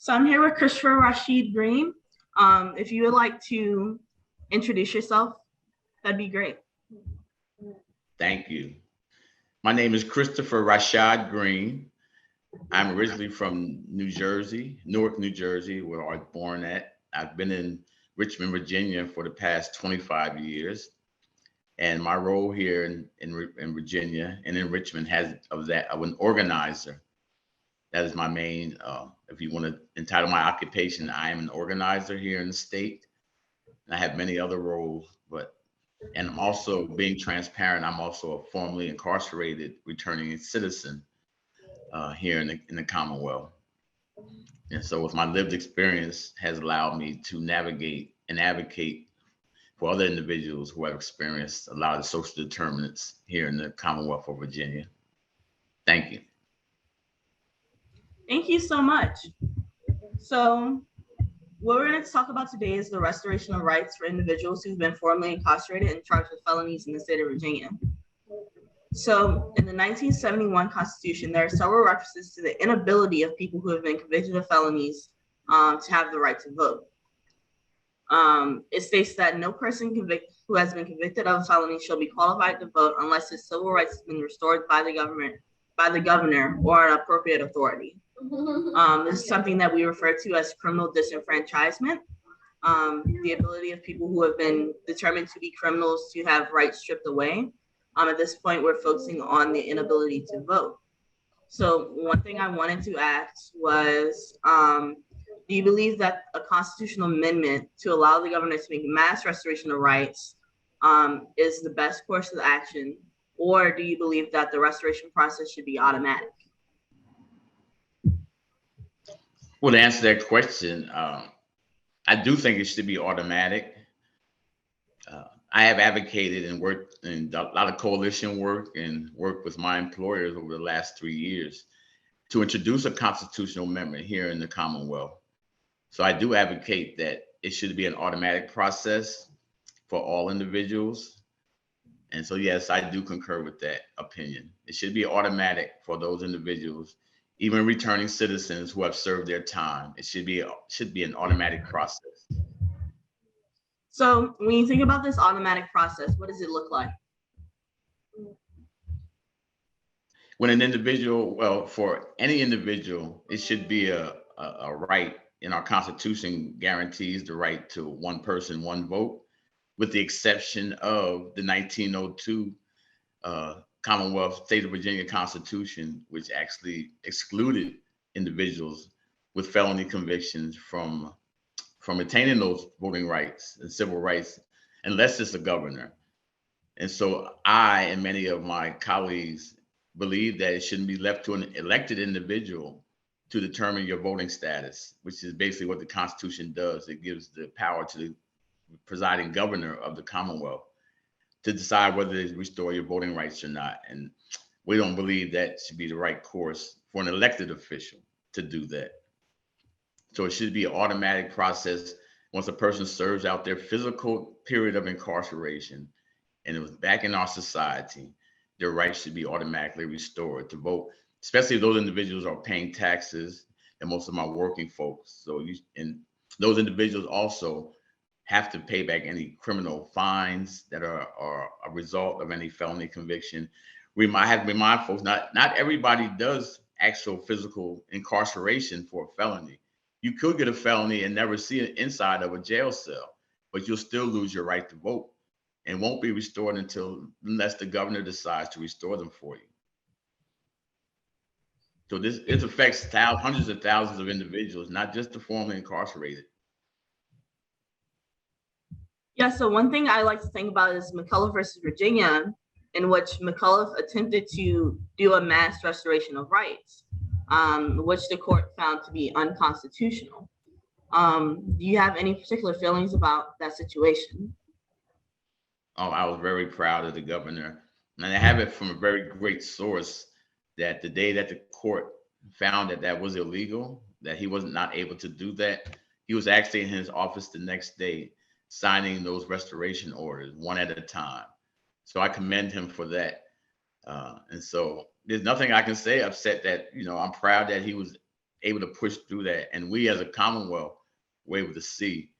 So I'm here with Christopher Rashid Green. If you would like to introduce yourself, that'd be great. Thank you. My name is Christopher Rashad Green. I'm originally from New Jersey, Newark, New Jersey, where I was born at. I've been in Richmond, Virginia for the past 25 years. And my role here in Virginia and in Richmond has of an organizer. That is my main, if you want to entitle my occupation, I am an organizer here in the state. And I have many other roles, and I'm also being transparent. I'm also a formerly incarcerated returning citizen here in the Commonwealth. And so with my lived experience has allowed me to navigate and advocate for other individuals who have experienced a lot of social determinants here in the Commonwealth of Virginia. Thank you. Thank you so much. So what we're going to talk about today is the restoration of rights for individuals who've been formerly incarcerated and charged with felonies in the state of Virginia. So in the 1971 Constitution, there are several references to the inability of people who have been convicted of felonies to have the right to vote. It states that no person who has been convicted of a felony shall be qualified to vote unless his civil rights have been restored by the governor or an appropriate authority. This is something that we refer to as criminal disenfranchisement. The ability of people who have been determined to be criminals to have rights stripped away. At this point, we're focusing on the inability to vote. So one thing I wanted to ask was, do you believe that a constitutional amendment to allow the governor to make mass restoration of rights is the best course of action, or do you believe that the restoration process should be automatic? Well, to answer that question, I do think it should be automatic. I have advocated and worked in a lot of coalition work and worked with my employers over the last 3 years to introduce a constitutional amendment here in the Commonwealth. So I do advocate that it should be an automatic process for all individuals. And so, yes, I do concur with that opinion. It should be automatic for those individuals, even returning citizens who have served their time. It should be an automatic process. So when you think about this automatic process, what does it look like? When an individual, well, for any individual, it should be a right in our Constitution guarantees the right to one person, one vote, with the exception of the 1902 Commonwealth State of Virginia Constitution, which actually excluded individuals with felony convictions from attaining those voting rights and civil rights, unless it's a governor. And so I and many of my colleagues believe that it shouldn't be left to an elected individual to determine your voting status, which is basically what the Constitution does. It gives the power to the presiding governor of the Commonwealth to decide whether to restore your voting rights or not. And we don't believe that should be the right course for an elected official to do that. So it should be an automatic process. Once a person serves out their physical period of incarceration and it was back in our society, their rights should be automatically restored to vote, especially if those individuals are paying taxes, and most of them are working folks. So and those individuals also have to pay back any criminal fines that are a result of any felony conviction. We might have to remind folks, not everybody does actual physical incarceration for a felony. You could get a felony and never see it inside of a jail cell, but you'll still lose your right to vote and won't be restored unless the governor decides to restore them for you. So it affects hundreds of thousands of individuals, not just the formerly incarcerated. Yeah, so one thing I like to think about is Mccullough versus Virginia, in which Mccullough attempted to do a mass restoration of rights, which the court found to be unconstitutional. Do you have any particular feelings about that situation? Oh, I was very proud of the governor. And I have it from a very great source that the day that the court found that was illegal, that he was not able to do that, he was actually in his office the next day signing those restoration orders one at a time. So I commend him for that. And so there's nothing I can say upset that, I'm proud that he was able to push through that. And we as a Commonwealth were able to see,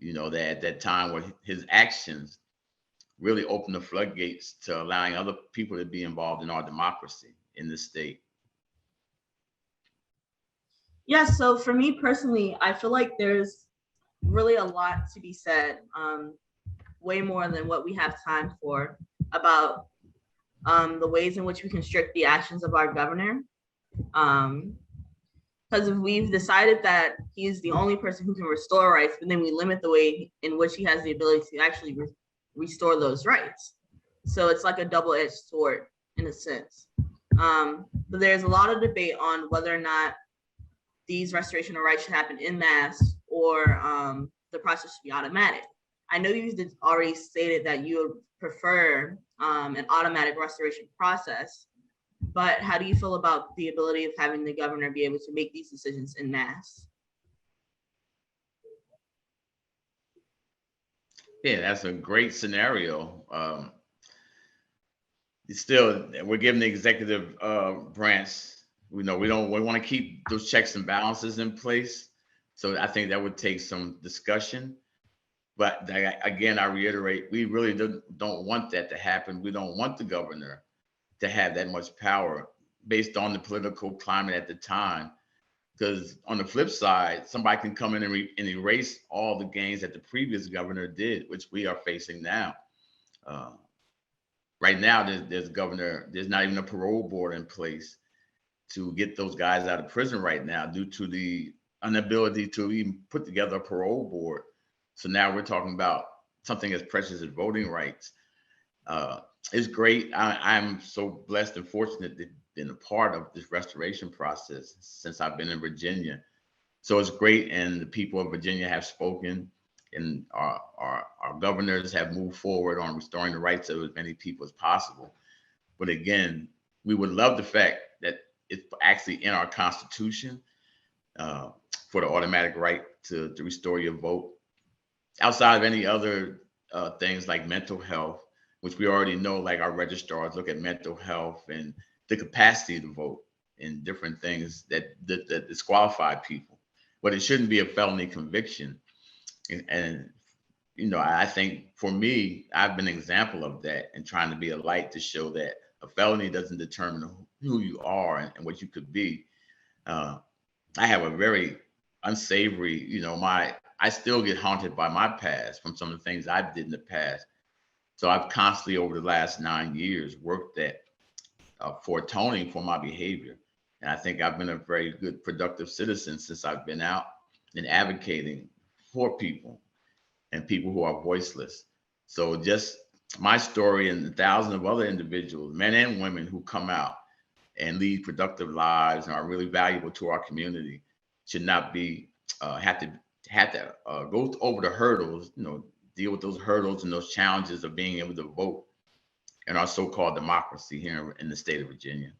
that at that time where his actions really opened the floodgates to allowing other people to be involved in our democracy in this state. Yeah, so for me personally, I feel like there's really a lot to be said, way more than what we have time for, about the ways in which we constrict the actions of our governor. Because if we've decided that he's the only person who can restore rights, but then we limit the way in which he has the ability to actually restore those rights. So it's like a double-edged sword in a sense. But there's a lot of debate on whether or not these restoration of rights should happen en masse or the process should be automatic. I know you already stated that you would prefer an automatic restoration process, but how do you feel about the ability of having the governor be able to make these decisions en masse? Yeah, that's a great scenario. Still, we're giving the executive branch, we want to keep those checks and balances in place. So I think that would take some discussion. But again, I reiterate, we really don't want that to happen. We don't want the governor to have that much power based on the political climate at the time. Because on the flip side, somebody can come in and erase all the gains that the previous governor did, which we are facing now. Right now, there's not even a parole board in place to get those guys out of prison right now due to the inability to even put together a parole board. So now we're talking about something as precious as voting rights. It's great. I'm so blessed and fortunate to have been a part of this restoration process since I've been in Virginia. So it's great, and the people of Virginia have spoken, and our governors have moved forward on restoring the rights of as many people as possible. But again, we would love the fact that it's actually in our Constitution for the automatic right to restore your vote. Outside of any other things like mental health, which we already know, like our registrars look at mental health and the capacity to vote and different things that disqualify people. But it shouldn't be a felony conviction. And I think for me, I've been an example of that and trying to be a light to show that a felony doesn't determine who you are and what you could be. I have a very unsavory, I still get haunted by my past from some of the things I did in the past. So I've constantly over the last 9 years worked at for atoning for my behavior. And I think I've been a very good productive citizen since I've been out and advocating for people and people who are voiceless. So just my story and the thousands of other individuals, men and women, who come out and lead productive lives and are really valuable to our community should not be have to go over the hurdles, deal with those hurdles and those challenges of being able to vote in our so-called democracy here in the state of Virginia.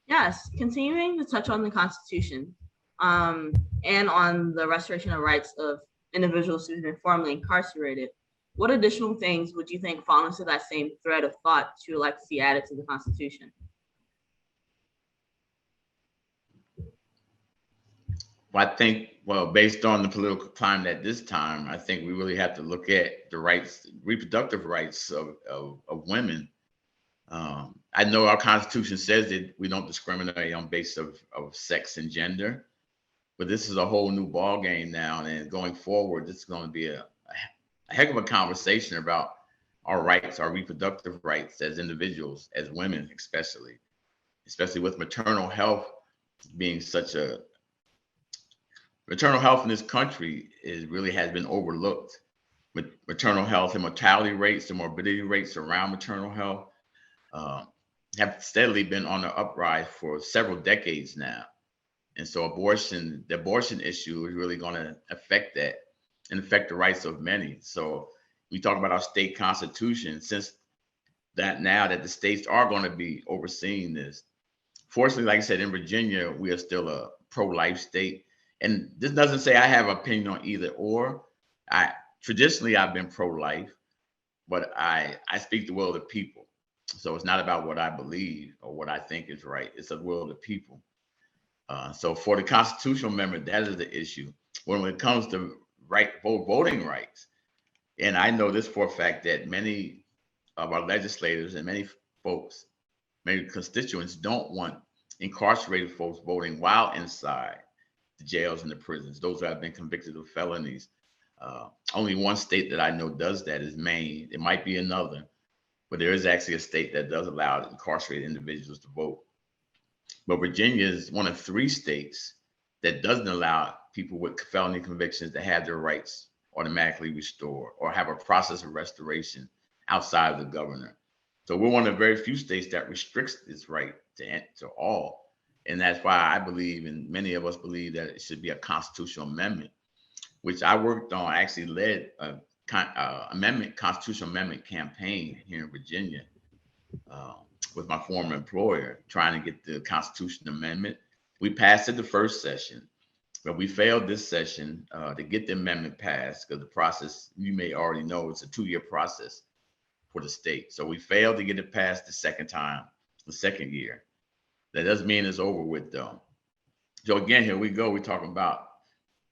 Yes, continuing to touch on the Constitution and on the restoration of rights of individuals who've been formerly incarcerated, what additional things would you think fall into that same thread of thought that you would like to see added to the Constitution? Well, I think, based on the political climate at this time, I think we really have to look at the rights, reproductive rights of women. I know our Constitution says that we don't discriminate on basis of sex and gender, but this is a whole new ball game now. And going forward, this is going to be a heck of a conversation about our rights, our reproductive rights as individuals, as women, especially with maternal health being maternal health in this country really has been overlooked. Maternal health and mortality rates, the morbidity rates around maternal health have steadily been on the uprise for several decades now. And so the abortion issue is really going to affect that and affect the rights of many. So we talk about our state constitution, since that now that the states are going to be overseeing this. Fortunately, like I said, in Virginia, we are still a pro-life state. And this doesn't say I have an opinion on either or. Traditionally, I've been pro-life, but I speak the will of the people. So it's not about what I believe or what I think is right. It's the will of the people. So for the constitutional amendment, that is the issue. When it comes to voting rights, and I know this for a fact that many of our legislators and many folks, many constituents don't want incarcerated folks voting while inside the jails and the prisons, those who have been convicted of felonies. Only one state that I know does that is Maine. It might be another, but there is actually a state that does allow incarcerated individuals to vote. But Virginia is one of 3 states that doesn't allow people with felony convictions to have their rights automatically restored or have a process of restoration outside of the governor. So we're one of the very few states that restricts this right to all. And that's why I believe, and many of us believe, that it should be a constitutional amendment, which I worked on, actually led a constitutional amendment campaign here in Virginia with my former employer, trying to get the constitutional amendment. We passed it the first session, but we failed this session to get the amendment passed, because the process, you may already know, it's a 2-year process for the state. So we failed to get it passed the second time, the second year. That doesn't mean it's over with, though. So again, here we go. We're talking about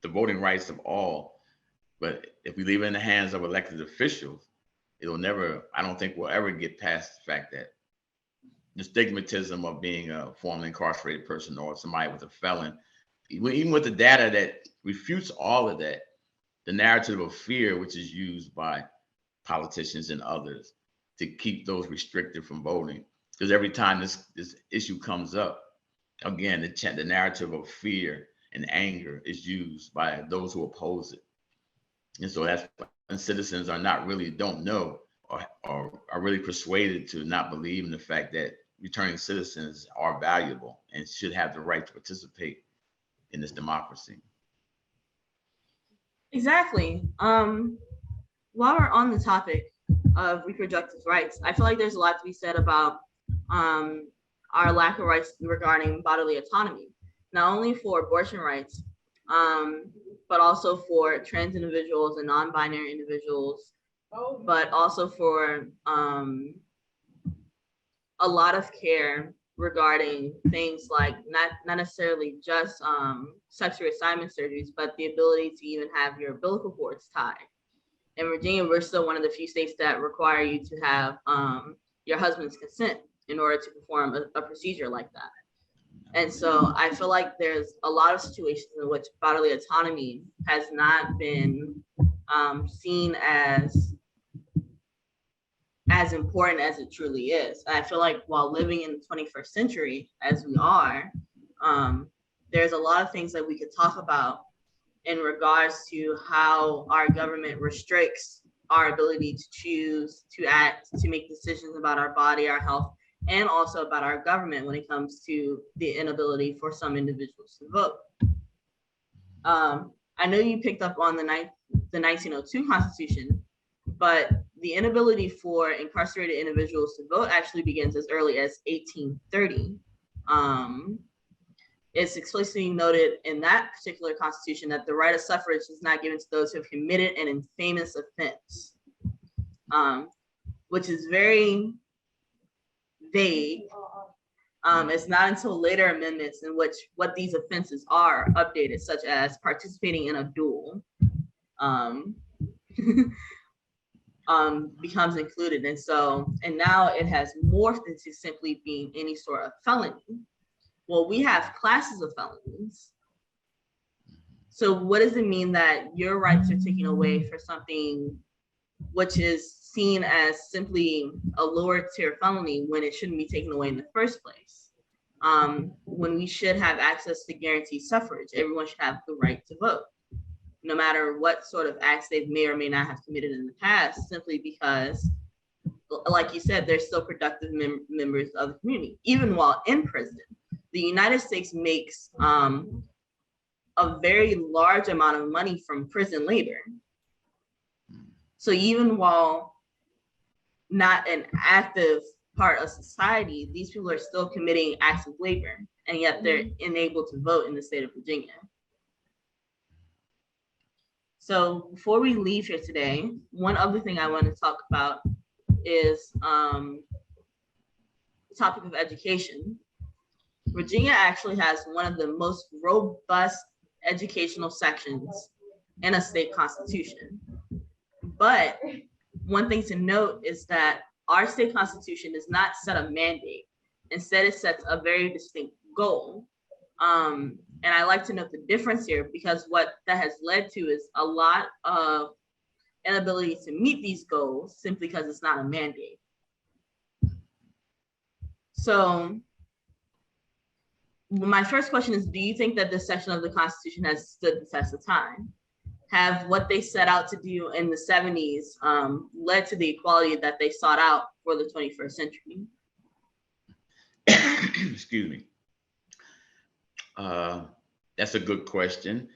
the voting rights of all. But if we leave it in the hands of elected officials, it'll never, I don't think we'll ever get past the fact that the stigmatism of being a formerly incarcerated person or somebody with a felon, even with the data that refutes all of that, the narrative of fear, which is used by politicians and others to keep those restricted from voting. Because every time this issue comes up, again, the narrative of fear and anger is used by those who oppose it. And so that's when citizens don't know or are really persuaded to not believe in the fact that returning citizens are valuable and should have the right to participate in this democracy. Exactly. While we're on the topic of reproductive rights, I feel like there's a lot to be said about our lack of rights regarding bodily autonomy, not only for abortion rights, but also for trans individuals and non-binary individuals, but also for a lot of care regarding things like not necessarily just sex reassignment surgeries, but the ability to even have your umbilical cords tied. In Virginia, we're still one of the few states that require you to have your husband's consent in order to perform a procedure like that. And so I feel like there's a lot of situations in which bodily autonomy has not been seen as important as it truly is. And I feel like while living in the 21st century, as we are, there's a lot of things that we could talk about in regards to how our government restricts our ability to choose, to act, to make decisions about our body, our health, and also about our government when it comes to the inability for some individuals to vote. I know you picked up on the 1902 Constitution, but the inability for incarcerated individuals to vote actually begins as early as 1830. It's explicitly noted in that particular constitution that the right of suffrage is not given to those who have committed an infamous offense, which is very vague. It's not until later amendments in which what these offenses are updated, such as participating in a duel, becomes included. And now it has morphed into simply being any sort of felony. Well, we have classes of felonies. So what does it mean that your rights are taken away for something which is seen as simply a lower tier felony when it shouldn't be taken away in the first place? When we should have access to guaranteed suffrage, everyone should have the right to vote, no matter what sort of acts they may or may not have committed in the past, simply because, like you said, they're still productive members of the community, even while in prison. The United States makes a very large amount of money from prison labor. So even while not an active part of society, these people are still committing acts of labor, and yet they're unable to vote in the state of Virginia. So before we leave here today, one other thing I want to talk about is the topic of education. Virginia actually has one of the most robust educational sections in a state constitution. But one thing to note is that our state constitution does not set a mandate. Instead, it sets a very distinct goal. And I like to note the difference here, because what that has led to is a lot of inability to meet these goals simply because it's not a mandate. So my first question is, do you think that this section of the Constitution has stood the test of time? Have what they set out to do in the 70s led to the equality that they sought out for the 21st century? Excuse me. That's a good question.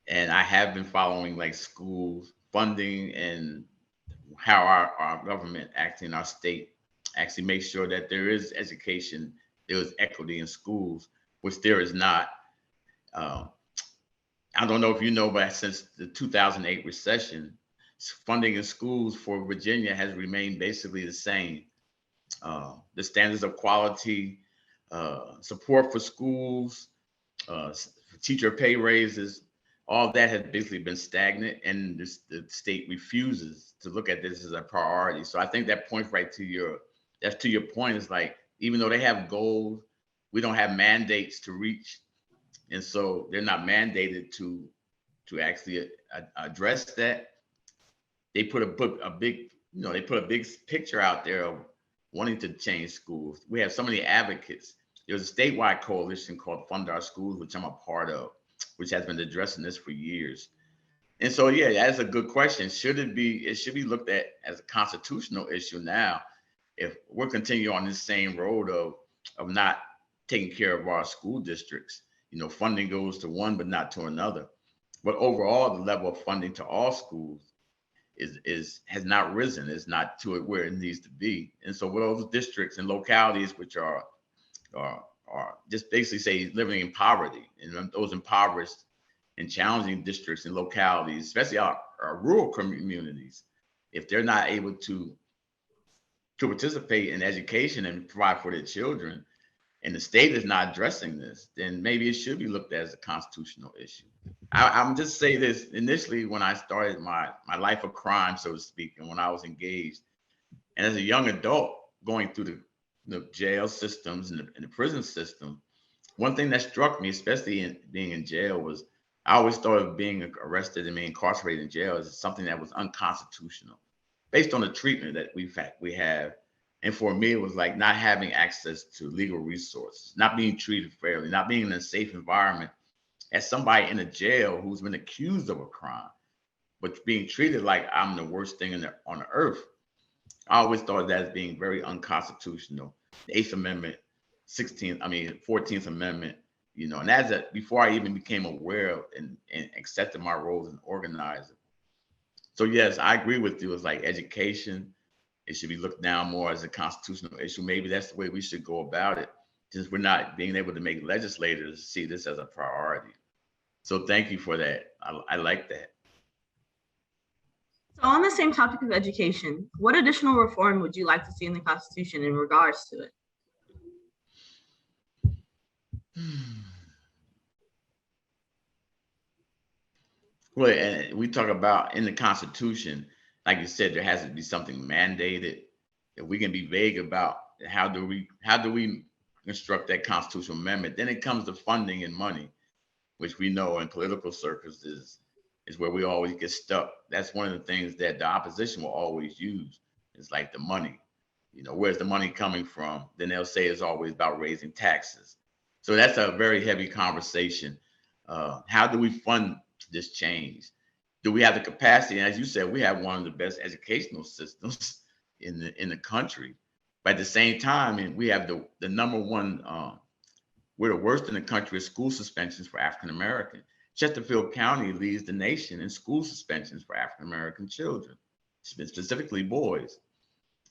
And I have been following like schools funding and how our government acting, our state actually makes sure that there is education, there is equity in schools, which there is not. I don't know if you know, but since the 2008 recession, funding in schools for Virginia has remained basically the same. The standards of quality, support for schools, teacher pay raises, all that has basically been stagnant, and the state refuses to look at this as a priority. So I think that points right to your point, is like, even though they have goals, we don't have mandates to reach. And so they're not mandated to actually address that. They put a big picture out there of wanting to change schools. We have so many advocates. There's a statewide coalition called Fund Our Schools, which I'm a part of, which has been addressing this for years. And so, yeah, that's a good question. It should be looked at as a constitutional issue now, if we're continuing on this same road of not taking care of our school districts. Funding goes to one, but not to another. But overall, the level of funding to all schools has not risen. It's not to where it needs to be. And so, with those districts and localities which are just basically say living in poverty, and those impoverished and challenging districts and localities, especially our rural communities, if they're not able to participate in education and provide for their children, and the state is not addressing this, then maybe it should be looked at as a constitutional issue. I'm just say this, initially when I started my life of crime, so to speak, and when I was engaged, and as a young adult going through the jail systems and the prison system, one thing that struck me, especially in being in jail, was I always thought of being arrested and being incarcerated in jail as something that was unconstitutional, based on the treatment that we have. And for me, it was like not having access to legal resources, not being treated fairly, not being in a safe environment as somebody in a jail who's been accused of a crime, but being treated like I'm the worst thing on the earth. I always thought of that as being very unconstitutional. The 8th Amendment, 14th Amendment, and that's before I even became aware of and accepted my role as an organizer. So yes, I agree with you. It's like education. It should be looked down more as a constitutional issue. Maybe that's the way we should go about it, since we're not being able to make legislators see this as a priority. So thank you for that. I like that. So on the same topic of education, what additional reform would you like to see in the Constitution in regards to it? Well, and we talk about in the Constitution, like you said, there has to be something mandated. If we can be vague about how do we construct that constitutional amendment, then it comes to funding and money, which we know in political circles is where we always get stuck. That's one of the things that the opposition will always use. It's like the money. Where's the money coming from? Then they'll say it's always about raising taxes. So that's a very heavy conversation. How do we fund this change? Do we have the capacity? And as you said, we have one of the best educational systems in the country. But at the same time, and we have the number one, we're the worst in the country of school suspensions for African American. Chesterfield County leads the nation in school suspensions for African American children, specifically boys.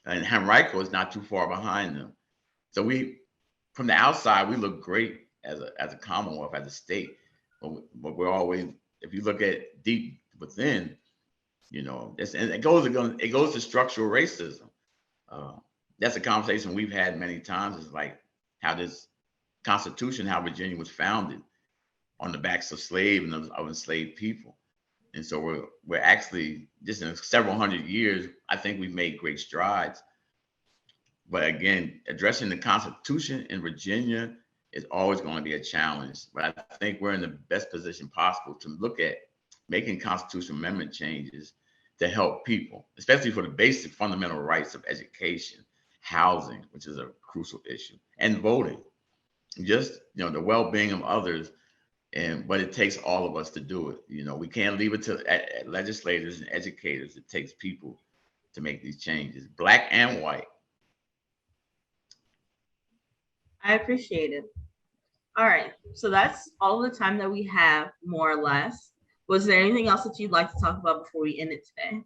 And Henrico is not too far behind them. So from the outside, we look great as a Commonwealth, as a state. But we're always, if you look at deep within, and it goes to structural racism. That's a conversation we've had many times. Is like how this Constitution, how Virginia was founded on the backs of slaves and of enslaved people. And so we're actually, just in several hundred years, I think we've made great strides. But again, addressing the Constitution in Virginia is always going to be a challenge. But I think we're in the best position possible to look at making constitutional amendment changes to help people, especially for the basic fundamental rights of education, housing, which is a crucial issue, and voting. Just, the well-being of others. But it takes all of us to do it. We can't leave it to legislators and educators. It takes people to make these changes, Black and white. I appreciate it. All right, so that's all the time that we have, more or less. Was there anything else that you'd like to talk about before we end it today?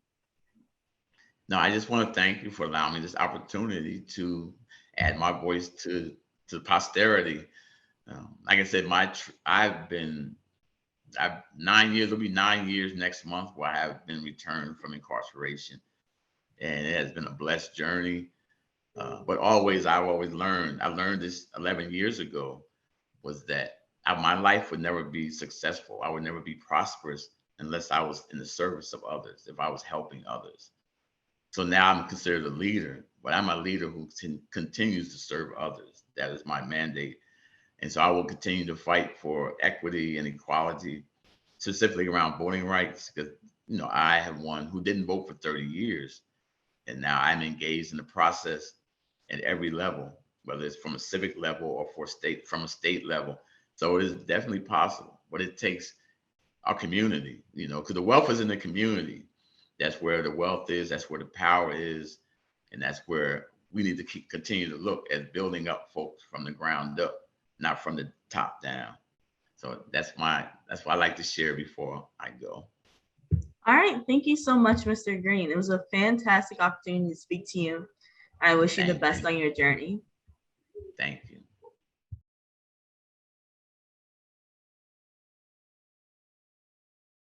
No, I just want to thank you for allowing me this opportunity to add my voice to posterity. Like I said, I've 9 years, it'll be 9 years next month where I have been returned from incarceration. And it has been a blessed journey. But I've always learned. I learned this 11 years ago, was that my life would never be successful. I would never be prosperous unless I was in the service of others, if I was helping others. So now I'm considered a leader, but I'm a leader who continues to serve others. That is my mandate. And so I will continue to fight for equity and equality, specifically around voting rights, because, I have one who didn't vote for 30 years. And now I'm engaged in the process at every level, whether it's from a civic level or from a state level. So it is definitely possible, but it takes our community, because the wealth is in the community. That's where the wealth is. That's where the power is. And that's where we need to continue to look at building up folks from the ground up, not from the top down. So that's what I like to share before I go. All right. Thank you so much, Mr. Green. It was a fantastic opportunity to speak to you. I wish you the best on your journey. Thank you.